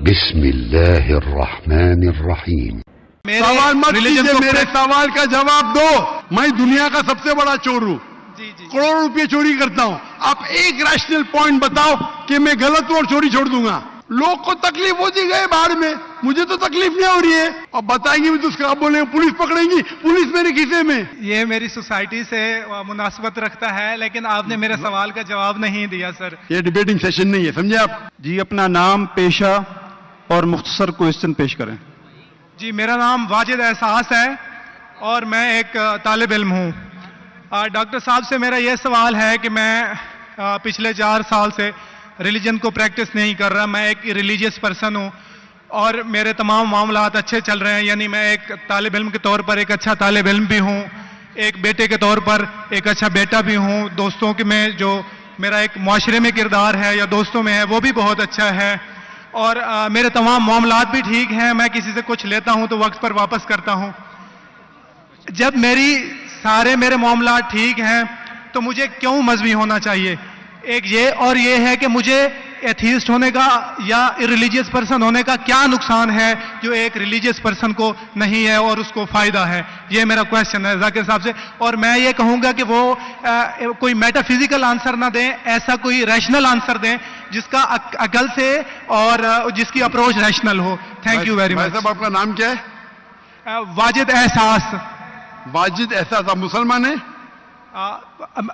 बिस्मिल्लाहिर्रहमानिर्रहीम। सवाल मत कीजिए, मेरे सवाल का जवाब दो। मैं दुनिया का सबसे बड़ा चोर हूँ, करोड़ों रुपए चोरी करता हूँ। आप एक रैशनल पॉइंट बताओ कि मैं गलत हूँ और चोरी छोड़ दूंगा। लोग को तकलीफ होती गए बाहर में, मुझे तो तकलीफ नहीं हो रही है। अब बताएंगे भी तो उसका, आप बोलेंगे पुलिस पकड़ेगी, पुलिस मेरे खीसे में। ये मेरी सोसाइटी से मुनासबत रखता है, लेकिन आपने मेरे सवाल का जवाब नहीं दिया सर। ये डिबेटिंग सेशन नहीं है, समझे आप? जी, अपना नाम, पेशा और मुख्तसर क्वेश्चन पेश करें। जी, मेरा नाम वाजिद एहसास है और मैं एक तालिब इल्म हूँ। डॉक्टर साहब से मेरा यह सवाल है कि मैं पिछले 4 साल से रिलीजन को प्रैक्टिस नहीं कर रहा। मैं एक रिलीजियस पर्सन हूँ और मेरे तमाम मामलात अच्छे चल रहे हैं। यानी मैं एक तालिब इल्म के तौर पर एक अच्छा तालिब इल्म भी हूँ, एक बेटे के तौर पर एक अच्छा बेटा भी हूँ। दोस्तों के में जो मेरा एक मुआशरे में किरदार है या दोस्तों में है वो भी बहुत अच्छा है और मेरे तमाम मामलात भी ठीक हैं। मैं किसी से कुछ लेता हूँ तो वक्त पर वापस करता हूँ। जब मेरे मामलात ठीक हैं तो मुझे क्यों मजहबी होना चाहिए? एक ये और ये है कि मुझे एथीस्ट होने का या रिलीजियस पर्सन होने का क्या नुकसान है जो एक रिलीजियस पर्सन को नहीं है और उसको फायदा है? ये मेरा क्वेश्चन है जाकिर साहब से। और मैं ये कहूंगा कि वो कोई मेटाफिजिकल आंसर ना दें, ऐसा कोई रैशनल आंसर दें जिसका अकल से और जिसकी अप्रोच रैशनल हो। Thank you very much. साहब, आपका नाम क्या है? वाजिद एहसास। वाजिद एहसास, आप मुसलमान हैं?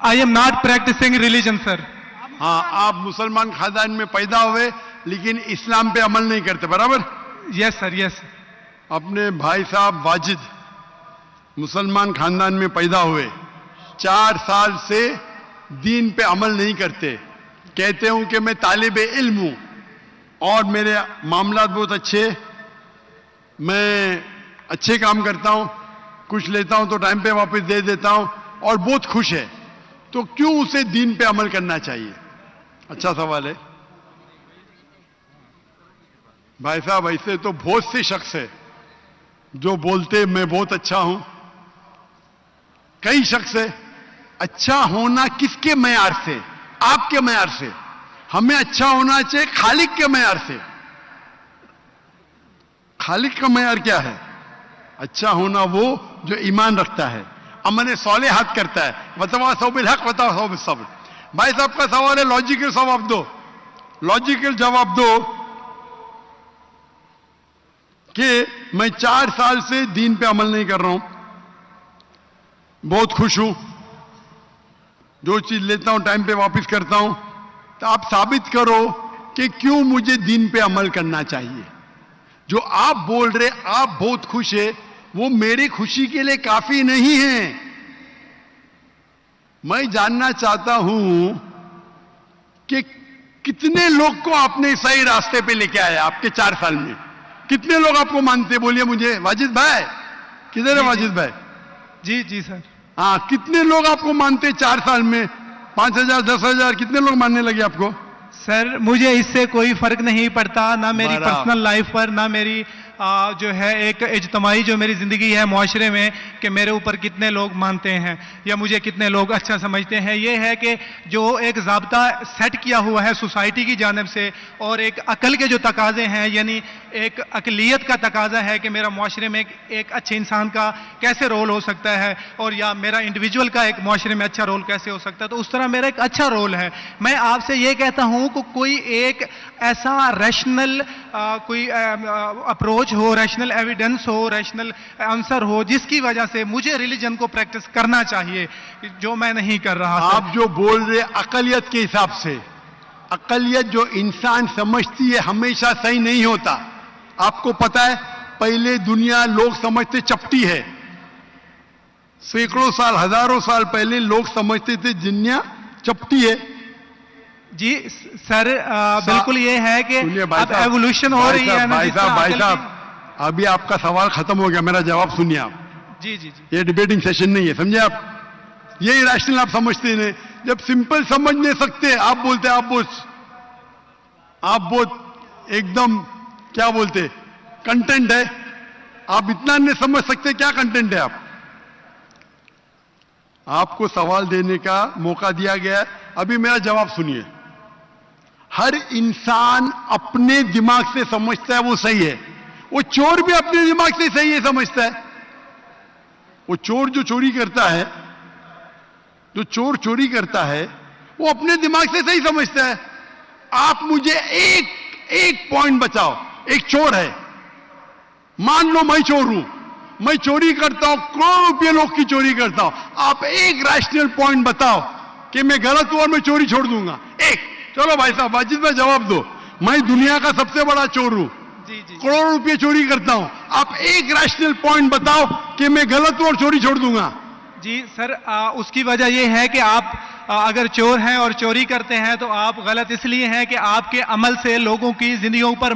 I am not practising religion sir. हाँ, आप मुसलमान खानदान में पैदा हुए लेकिन इस्लाम पे अमल नहीं करते, बराबर? Yes sir, yes. अपने भाई साहब वाजिद मुसलमान खानदान में पैदा हुए, 4 साल से दीन पे अमल नहीं करते। कहते हूं कि मैं तालिब इल्म हूं और मेरे मामलात बहुत अच्छे, मैं अच्छे काम करता हूं, कुछ लेता हूं तो टाइम पे वापस दे देता हूं और बहुत खुश है। तो क्यों उसे दीन पे अमल करना चाहिए? अच्छा सवाल है भाई साहब। ऐसे तो बहुत से शख्स है जो बोलते मैं बहुत अच्छा हूं। कई शख्स है। अच्छा होना किसके मैयार से? आपके मैयार से। हमें अच्छा होना चाहिए खालिक के मैयार से। खालिक का मैयार क्या है? अच्छा होना वो जो ईमान रखता है, अमल सौलेहात करता है। वतवासौ बिल हक वतवासौ बिस सब्र। भाई साहब का सवाल है, लॉजिकल जवाब दो, लॉजिकल जवाब दो कि मैं 4 साल से दीन पे अमल नहीं कर रहा हूं, बहुत खुश हूं, जो चीज लेता हूं टाइम पे वापस करता हूं। तो आप साबित करो कि क्यों मुझे दीन पे अमल करना चाहिए। जो आप बोल रहे आप बहुत खुश है, वो मेरी खुशी के लिए काफी नहीं है। मैं जानना चाहता हूं कि कितने लोग को आपने सही रास्ते पे लेके आया आपके 4 साल में। कितने लोग आपको मानते? बोलिए मुझे। वाजिद भाई किधर है? वाजिद भाई जी जी सर। हाँ, कितने लोग आपको मानते 4 साल में? 5,000, 10,000, कितने लोग मानने लगे आपको? सर मुझे इससे कोई फर्क नहीं पड़ता, ना मेरी पर्सनल लाइफ पर, ना मेरी जो है एक इज्तमाही जो मेरी ज़िंदगी है मुआशरे में, कि मेरे ऊपर कितने लोग मानते हैं या मुझे कितने लोग अच्छा समझते हैं। ये है कि जो एक ज़ाब्ता सेट किया हुआ है सोसाइटी की जानिब से और एक अकल के जो तकाजे हैं, यानी एक अकलियत का तकाजा है कि मेरा मुआशरे में एक अच्छे इंसान का कैसे रोल हो सकता है और या मेरा इंडिविजुअल का एक मुआशरे में अच्छा रोल कैसे हो सकता है। तो उस तरह मेरा एक अच्छा रोल है। मैं आपसे ये कहता हूँ कि कोई एक ऐसा रैशनल कोई अप्रोच हो, रैशनल एविडेंस हो, रैशनल आंसर हो जिसकी वजह से मुझे रिलीजन को प्रैक्टिस करना चाहिए, जो मैं नहीं कर रहा। आप जो बोल रहे अकलियत के हिसाब से, अकलियत जो इंसान समझती है हमेशा सही नहीं होता। आपको पता है पहले दुनिया लोग समझते चपटी है। सैकड़ों साल, हजारों साल पहले लोग समझते थे दुनिया चपटी है। जी सर, बिल्कुल ये है कि अब एवोल्यूशन हो रही है ना। भाई साहब अभी आपका सवाल खत्म हो गया, मेरा जवाब सुनिए आप। जी जी जी। ये डिबेटिंग सेशन नहीं है, समझे आप? ये रैशनल आप समझते नहीं। जब सिंपल समझ नहीं सकते आप बोलते आप बहुत एकदम क्या बोलते कंटेंट है। आप इतना नहीं समझ सकते क्या कंटेंट है। आपको सवाल देने का मौका दिया गया है, अभी मेरा जवाब सुनिए। हर इंसान अपने दिमाग से समझता है वो सही है, वो चोर भी अपने दिमाग से सही है समझता है। वो चोर जो चोरी करता है, जो चोर चोरी करता है, वो अपने दिमाग से सही समझता है। आप मुझे एक पॉइंट बताओ, एक चोर है, मान लो मैं चोर हूं, मैं चोरी करता हूं, करोड़ों रुपये लोग की चोरी करता हूं, आप एक रैशनल पॉइंट बताओ कि मैं गलत हूं और मैं चोरी छोड़ दूंगा। एक, चलो भाई साहब वाजिद भाई जवाब दो, मैं दुनिया का सबसे बड़ा चोर हूं, करोड़ों रुपये चोरी करता हूं, आप एक रैशनल पॉइंट बताओ कि मैं गलत हूं और चोरी छोड़ दूंगा। जी सर, उसकी वजह यह है कि आप अगर चोर हैं और चोरी करते हैं तो आप गलत इसलिए हैं कि आपके अमल से लोगों की जिंदगियों पर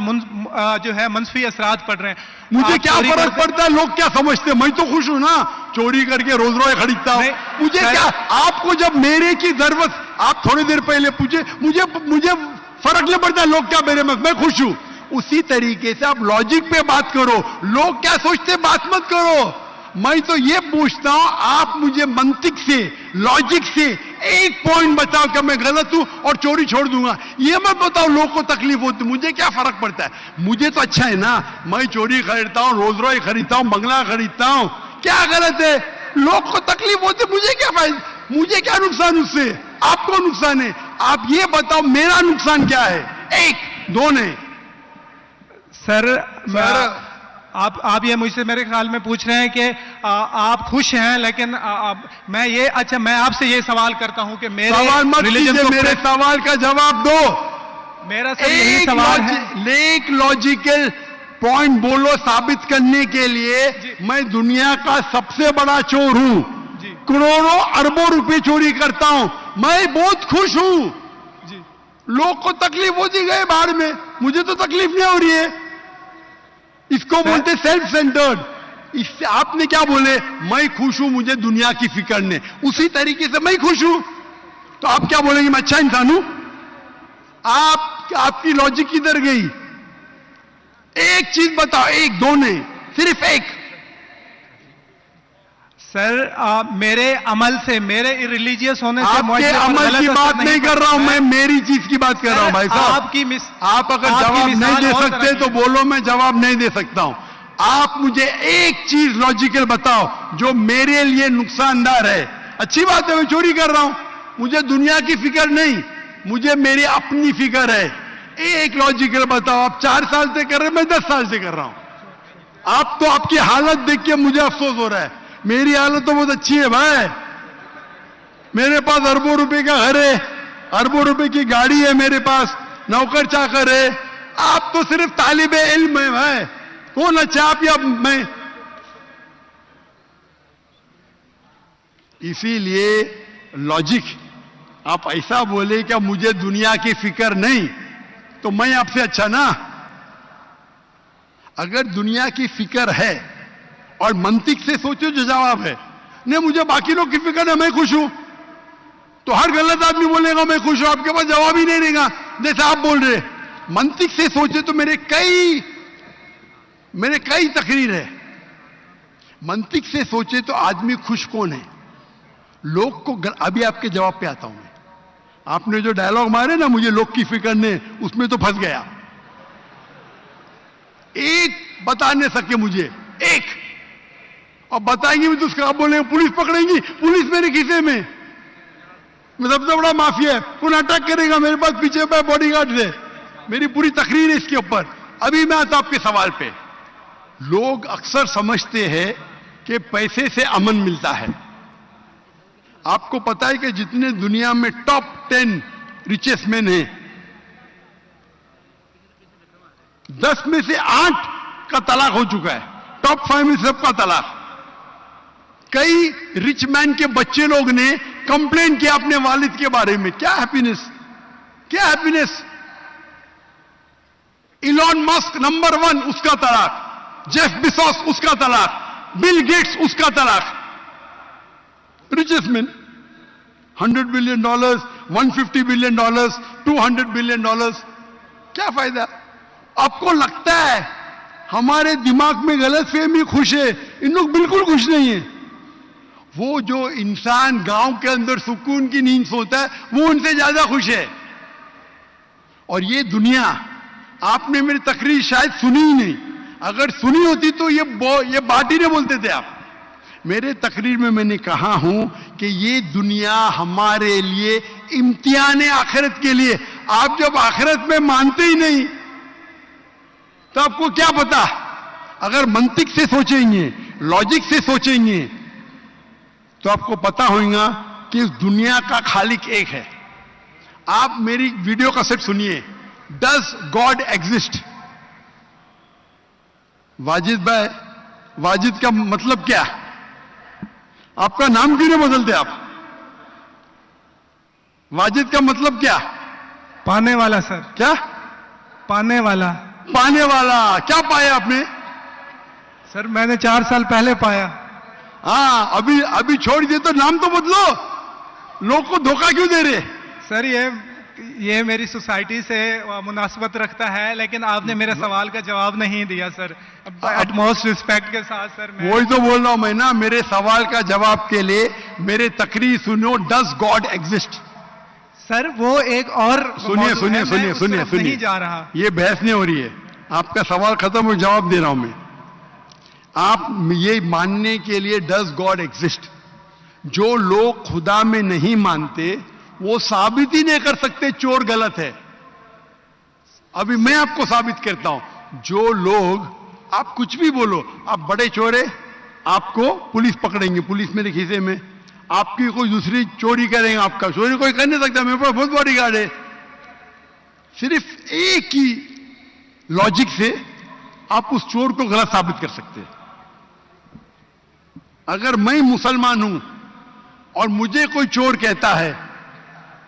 जो है मंफी असरात पड़ रहे हैं। मुझे क्या फर्क पड़ता है लोग क्या समझते हैं, मैं तो खुश हूं ना, चोरी करके रोज रोज खरीदता हूं, मुझे क्या। आपको जब मेरे की जरूरत, आप थोड़ी देर पहले पूछे, मुझे फर्क नहीं पड़ता लोग क्या मेरे में, मैं खुश हूं। उसी तरीके से आप लॉजिक पे बात करो, लोग क्या सोचते बात मत करो। मैं तो ये पूछता हूं, आप मुझे मंतिक से, लॉजिक से एक पॉइंट बताओ कि मैं गलत हूं और चोरी छोड़ दूंगा। ये मत बताओ लोग को तकलीफ होती, मुझे क्या फर्क पड़ता है, मुझे तो अच्छा है ना, मैं चोरी खरीदता हूं, रोज रोज खरीदता हूं, बंगला खरीदता हूं, क्या गलत है। लोग को तकलीफ होती, मुझे क्या फायदा, मुझे क्या नुकसान उससे, आपको नुकसान है। आप ये बताओ मेरा नुकसान क्या है, एक दो नहीं। सर आप ये मुझसे मेरे ख्याल में पूछ रहे हैं कि आप खुश हैं, लेकिन मैं आपसे ये सवाल करता हूं कि मेरे सवाल मत कीजिए, मेरे सवाल का जवाब दो। मेरा सर यही सवाल है, एक लॉजिकल पॉइंट बोलो साबित करने के लिए। मैं दुनिया का सबसे बड़ा चोर हूं, करोड़ों अरबों रुपए चोरी करता हूं, मैं बहुत खुश हूं। लोग को तकलीफ होती गए बाहर में, मुझे तो तकलीफ नहीं हो रही है। इसको बोलते सेल्फ सेंटर्ड। इससे आपने क्या बोले, मैं खुश हूं, मुझे दुनिया की फिक्र नहीं, उसी तरीके से मैं खुश हूं, तो आप क्या बोलेंगे मैं अच्छा इंसान हूं। आपकी लॉजिक किधर गई। एक चीज बताओ, एक दो नहीं, सिर्फ एक। सर मेरे अमल से, मेरे रिलीजियस होने से, आपके अमल की बात नहीं कर रहा हूं मैं, मेरी चीज की बात कर रहा हूं भाई साहब। आप अगर जवाब नहीं दे सकते तो बोलो, मैं जवाब नहीं दे सकता हूं। आप मुझे एक चीज लॉजिकल बताओ जो मेरे लिए नुकसानदार है। अच्छी बात है, मैं चोरी कर रहा हूं, मुझे दुनिया की फिक्र नहीं, मुझे मेरी अपनी फिक्र है। एक लॉजिकल बताओ। आप 4 साल से कर रहे, मैं 10 साल से कर रहा हूं। आप तो आपकी हालत देख के मुझे अफसोस हो रहा है, मेरी हालत तो बहुत अच्छी है भाई। मेरे पास अरबों रुपए का घर है, अरबों रुपए की गाड़ी है मेरे पास, नौकर चाकर है। आप तो सिर्फ तालिबे इल्म है भाई, कौन अच्छा आप या मैं। इसीलिए लॉजिक, आप ऐसा बोले क्या मुझे दुनिया की फिक्र नहीं, तो मैं आपसे अच्छा ना। अगर दुनिया की फिक्र है और मंतिक से सोचो जो जवाब है, नहीं मुझे बाकी लोग की फिक्र है, मैं खुश हूं, तो हर गलत आदमी बोलेगा मैं खुश हूं, आपके पास जवाब ही नहीं रहेगा जैसे आप बोल रहे। मंतिक से सोचे तो मेरे कई तकरीर है। मंतिक से सोचे तो आदमी खुश कौन है, लोग को अभी आपके जवाब पे आता हूं मैं। आपने जो डायलॉग मारे ना मुझे लोग की फिक्र नहीं, उसमें तो फंस गया। एक बता नहीं सके मुझे, एक, और बताएंगे भी तो उसका आप बोलेंगे पुलिस पकड़ेंगी, पुलिस मेरे खीसे में, मैं सबसे बड़ा माफिया है, कौन अटैक करेगा, मेरे पास पीछे पे बॉडीगार्ड है। मेरी पूरी तकरीर है इसके ऊपर। अभी मैं आता आपके सवाल पे। लोग अक्सर समझते हैं कि पैसे से अमन मिलता है। आपको पता है कि जितने दुनिया में टॉप 10 रिचेस्ट मैन हैं, 10 में से 8 का तलाक हो चुका है, टॉप 5 में सबका तलाक। कई रिच मैन के बच्चे लोग ने कंप्लेन किया अपने वालिद के बारे में, क्या हैप्पीनेस, क्या हैप्पीनेस। इलॉन मस्क नंबर 1, उसका तलाक। जेफ बिजोस उसका तलाक, बिल गेट्स उसका तलाक। Richest man, $100 billion, $150 billion, $200 billion, क्या फायदा। आपको लगता है हमारे दिमाग में गलतफहमी खुश है, इन लोग बिल्कुल खुश नहीं है। वो जो इंसान गांव के अंदर सुकून की नींद सोता है वो उनसे ज्यादा खुश है। और ये दुनिया, आपने मेरी तकरीर शायद सुनी ही नहीं, अगर सुनी होती तो ये बात ही नहीं बोलते थे आप। मेरे तकरीर में मैंने कहा हूं कि ये दुनिया हमारे लिए इम्तिहान है आखिरत के लिए। आप जब आखिरत में मानते ही नहीं तो आपको क्या पता। अगर मंतिक से सोचेंगे, लॉजिक से सोचेंगे तो आपको पता होगा कि इस दुनिया का खालिक एक है। आप मेरी वीडियो कैसेट सुनिए, डज गॉड एग्जिस्ट। वाजिद भाई, वाजिद का मतलब क्या? आपका नाम क्यों नहीं बदलते आप? वाजिद का मतलब क्या? पाने वाला सर। क्या? पाने वाला। पाने वाला। क्या पाया आपने? सर मैंने 4 साल पहले पाया। हाँ, अभी छोड़ दिए तो नाम तो बदलो। लोग को धोखा क्यों दे रहे? सर ये मेरी सोसाइटी से मुनासबत रखता है, लेकिन आपने मेरे सवाल का जवाब नहीं दिया सर। एटमोस्ट रिस्पेक्ट के साथ सर, वही तो बोल रहा हूं मैं ना, मेरे सवाल का जवाब के लिए मेरे तकरीर सुनो, डज गॉड एग्जिस्ट। सर वो एक और सुनिए नहीं जा रहा, ये बहस नहीं हो रही है। आपका सवाल खत्म हो, जवाब दे रहा हूं मैं। आप ये मानने के लिए डज गॉड एग्जिस्ट, जो लोग खुदा में नहीं मानते वो साबित ही नहीं कर सकते चोर गलत है। अभी मैं आपको साबित करता हूं। जो लोग, आप कुछ भी बोलो, आप बड़े चोर है, आपको पुलिस पकड़ेंगे, पुलिस मेरे खीसे में। आपकी कोई दूसरी चोरी करेंगे, आपका चोरी कोई कर नहीं सकता, मेरे पास बहुत बड़ी गार्ड है। सिर्फ एक ही लॉजिक से आप उस चोर को गलत साबित कर सकते हैं। अगर मैं मुसलमान हूं और मुझे कोई चोर कहता है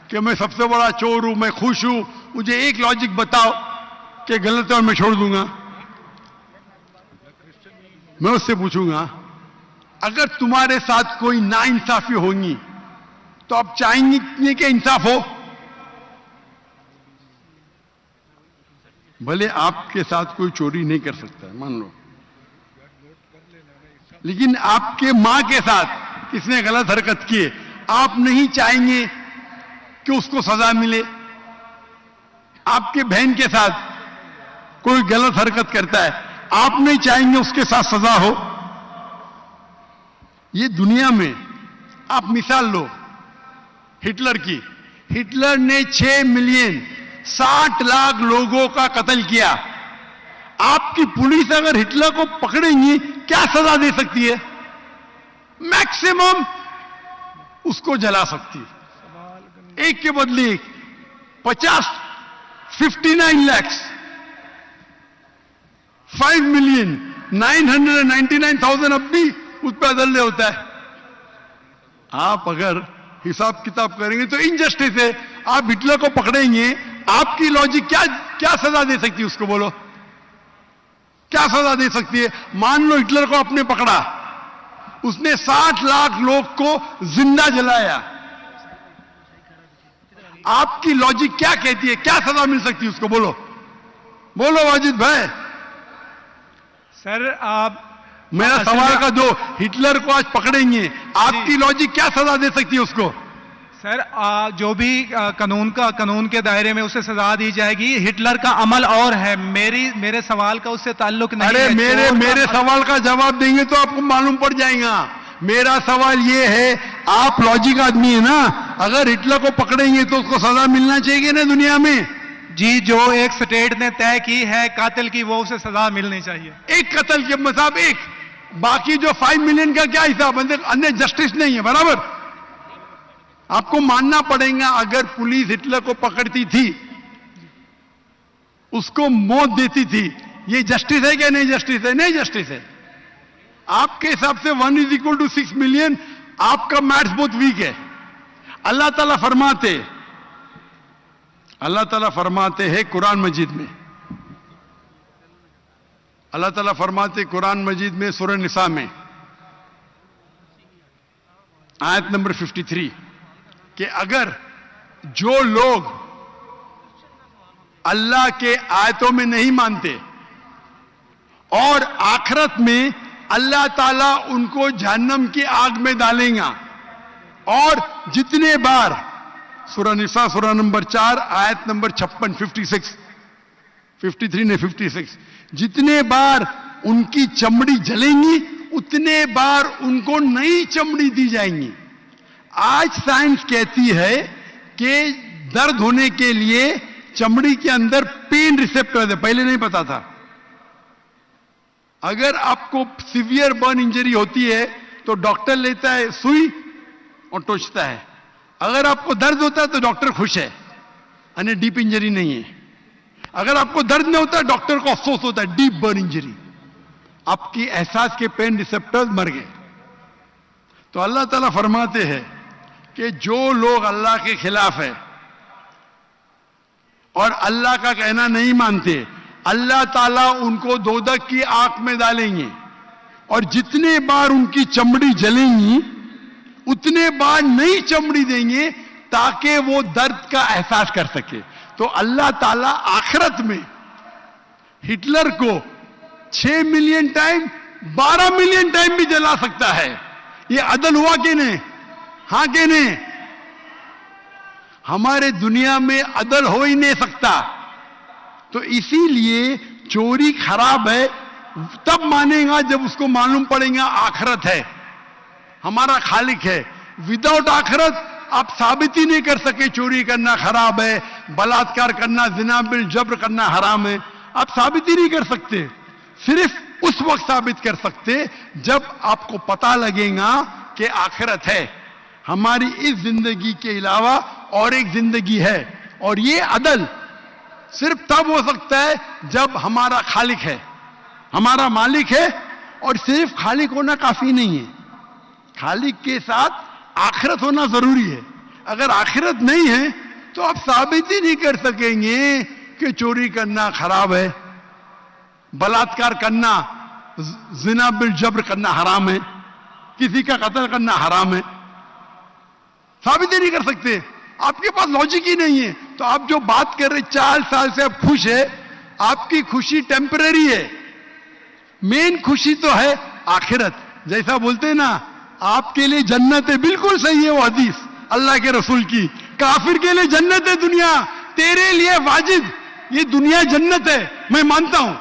कि मैं सबसे बड़ा चोर हूं, मैं खुश हूं, मुझे एक लॉजिक बताओ कि गलत है और मैं छोड़ दूंगा। मैं उससे पूछूंगा, अगर तुम्हारे साथ कोई नाइंसाफी होगी तो आप चाहेंगे कि इंसाफ हो? भले आपके साथ कोई चोरी नहीं कर सकता है, मान लो, लेकिन आपके मां के साथ किसने गलत हरकत की है, आप नहीं चाहेंगे कि उसको सजा मिले? आपके बहन के साथ कोई गलत हरकत करता है, आप नहीं चाहेंगे उसके साथ सजा हो? ये दुनिया में आप मिसाल लो हिटलर की। हिटलर ने 6 मिलियन 60 लाख लोगों का कत्ल किया। आपकी पुलिस अगर हिटलर को पकड़ेंगी क्या सजा दे सकती है? मैक्सिमम उसको जला सकती है, एक के बदले एक। 59 लाख 5,999,000 अब भी उस पर अदल्य होता है। आप अगर हिसाब किताब करेंगे तो इनजस्टिस है। आप हिटलर को पकड़ेंगे, आपकी लॉजिक क्या सजा दे सकती है उसको? बोलो, क्या सजा दे सकती है? मान लो हिटलर को आपने पकड़ा, उसने 60 लाख लोग को जिंदा जलाया, आपकी लॉजिक क्या कहती है? क्या सजा मिल सकती है उसको? बोलो वाजिद भाई। सर आप मेरा सवाल का दो, हिटलर को आज पकड़ेंगे, आपकी लॉजिक क्या सजा दे सकती है उसको? सर जो भी कानून के दायरे में उसे सजा दी जाएगी। हिटलर का अमल और है, मेरे सवाल का उससे ताल्लुक नहीं है। अरे मेरे सवाल का जवाब देंगे तो आपको मालूम पड़ जाएगा। मेरा सवाल ये है, आप लॉजिक आदमी है ना, अगर हिटलर को पकड़ेंगे तो उसको सजा मिलना चाहिए ना दुनिया में? जी, जो एक स्टेट ने तय की है कातिल की, वो उसे सजा मिलनी चाहिए। एक कत्ल के मतलब एक, बाकी जो 5 मिलियन का क्या हिसाब? अन्य जस्टिस नहीं है, बराबर? आपको मानना पड़ेगा, अगर पुलिस हिटलर को पकड़ती थी, उसको मौत देती थी, ये जस्टिस है क्या? नहीं जस्टिस है, नहीं जस्टिस है। आपके हिसाब से 1 = 6 मिलियन, आपका मैथ्स बहुत वीक है। अल्लाह ताला फरमाते हैं कुरान मजीद में, अल्लाह ताला फरमाते कुरान मजीद में सूरह निसा में आयत नंबर 53 कि अगर जो लोग अल्लाह के आयतों में नहीं मानते और आखिरत में अल्लाह ताला उनको जहन्नम की आग में डालेगा, और जितने बार सूरह निसा सूरह नंबर 4 आयत नंबर 56 53 ने 56, जितने बार उनकी चमड़ी जलेंगी उतने बार उनको नई चमड़ी दी जाएंगी। आज साइंस कहती है कि दर्द होने के लिए चमड़ी के अंदर पेन रिसेप्टर है, पहले नहीं पता था। अगर आपको सीवियर बर्न इंजरी होती है तो डॉक्टर लेता है सुई और टोचता है। अगर आपको दर्द होता है तो डॉक्टर खुश है, यानी डीप इंजरी नहीं है। अगर आपको दर्द नहीं होता डॉक्टर को अफसोस होता है, डीप बर्न इंजरी, आपकी एहसास के पेन रिसेप्टर्स मर गए। तो अल्लाह ताला फरमाते हैं कि जो लोग अल्लाह के खिलाफ है और अल्लाह का कहना नहीं मानते, अल्लाह ताला उनको दोजख की आग में डालेंगे और जितने बार उनकी चमड़ी जलेंगी उतने बार नई चमड़ी देंगे ताकि वो दर्द का एहसास कर सके। तो अल्लाह ताला आखिरत में हिटलर को 6 मिलियन टाइम 12 मिलियन टाइम भी जला सकता है। ये अदल हुआ कि नहीं? हां कि नहीं? हमारे दुनिया में अदल हो ही नहीं सकता। तो इसीलिए चोरी खराब है तब मानेगा जब उसको मालूम पड़ेगा आखिरत है, हमारा खालिक है। विदाउट आखिरत आप साबित ही नहीं कर सके चोरी करना खराब है, बलात्कार करना, जिना बिल जब्र करना हराम है, आप साबित ही नहीं कर सकते। सिर्फ उस वक्त साबित कर सकते जब आपको पता लगेगा कि आखिरत है, हमारी इस जिंदगी के अलावा और एक जिंदगी है। और ये अदल सिर्फ तब हो सकता है जब हमारा खालिक है, हमारा मालिक है। और सिर्फ खालिक होना काफी नहीं है, खालिक के साथ आखिरत होना जरूरी है। अगर आखिरत नहीं है तो आप साबित ही नहीं कर सकेंगे कि चोरी करना खराब है, बलात्कार करना, जिना बिल जब्र करना हराम है, किसी का कत्ल करना हराम है, साबित ही नहीं कर सकते। आपके पास लॉजिक ही नहीं है। तो आप जो बात कर रहे 4 साल से आप खुश है, आपकी खुशी टेम्पररी है, मेन खुशी तो है आखिरत। जैसा बोलते हैं ना, आपके लिए जन्नत है, बिल्कुल सही है वो हदीस अल्लाह के रसूल की। काफिर के लिए जन्नत है दुनिया, तेरे लिए वाजिद ये दुनिया जन्नत है, मैं मानता हूं,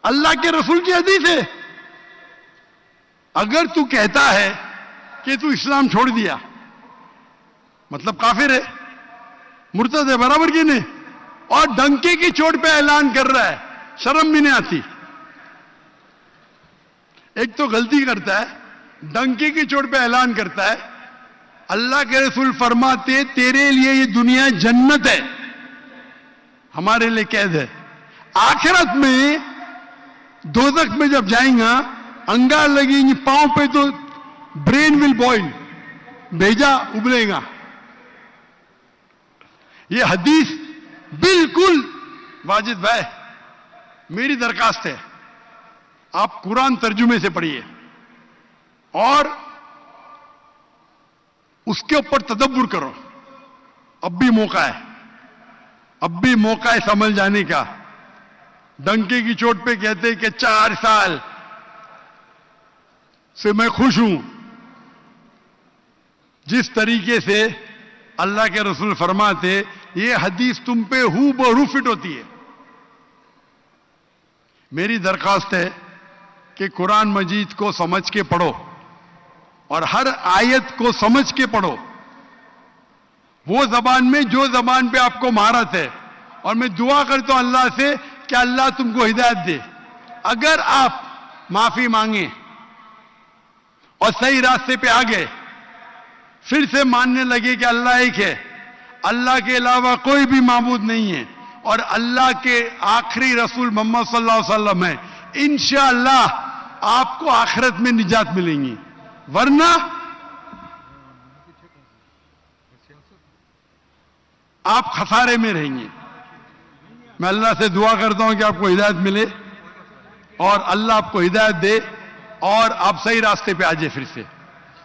अल्लाह के रसूल की हदीस है। अगर तू कहता है कि तू इस्लाम छोड़ दिया मतलब काफिर है, मुर्तद है, बराबर की नहीं, और डंके की चोट पे ऐलान कर रहा है, शर्म भी नहीं आती। एक तो गलती करता है, डंके की चोट पे ऐलान करता है। अल्लाह के रसूल फरमाते तेरे लिए ये दुनिया जन्नत है, हमारे लिए कैद है। आखिरत में दोजख में जब जाएगा अंगार लगेंगी पांव पे तो ब्रेन विल बॉइल, भेजा उबलेगा। ये हदीस बिल्कुल वाजिद भाई, मेरी दरखास्त है आप कुरान तर्जुमे से पढ़िए और उसके ऊपर तदब्बुर करो। अब भी मौका है, अब भी मौका है समझ जाने का। डंके की चोट पे कहते कि 4 साल से मैं खुश हूं। जिस तरीके से अल्लाह के रसूल फरमाते ये हदीस तुम पे हूबहू फिट होती है। मेरी दरखास्त है कि कुरान मजीद को समझ के पढ़ो और हर आयत को समझ के पढ़ो, वो जबान में जो जबान पे आपको महारत है। और मैं दुआ करता हूं अल्लाह से कि अल्लाह तुमको हिदायत दे। अगर आप माफी मांगे और सही रास्ते पे आ गए, फिर से मानने लगे कि अल्लाह एक है, अल्लाह के अलावा कोई भी माबूद नहीं है और अल्लाह के आखिरी रसूल मोहम्मद सल्लल्लाहु अलैहि वसल्लम है, इंशाअल्लाह आपको आखिरत में निजात मिलेंगी। वरना आप खसारे में रहेंगे। मैं अल्लाह से दुआ करता हूं कि आपको हिदायत मिले और अल्लाह आपको हिदायत दे और आप सही रास्ते पे आ जाए फिर से।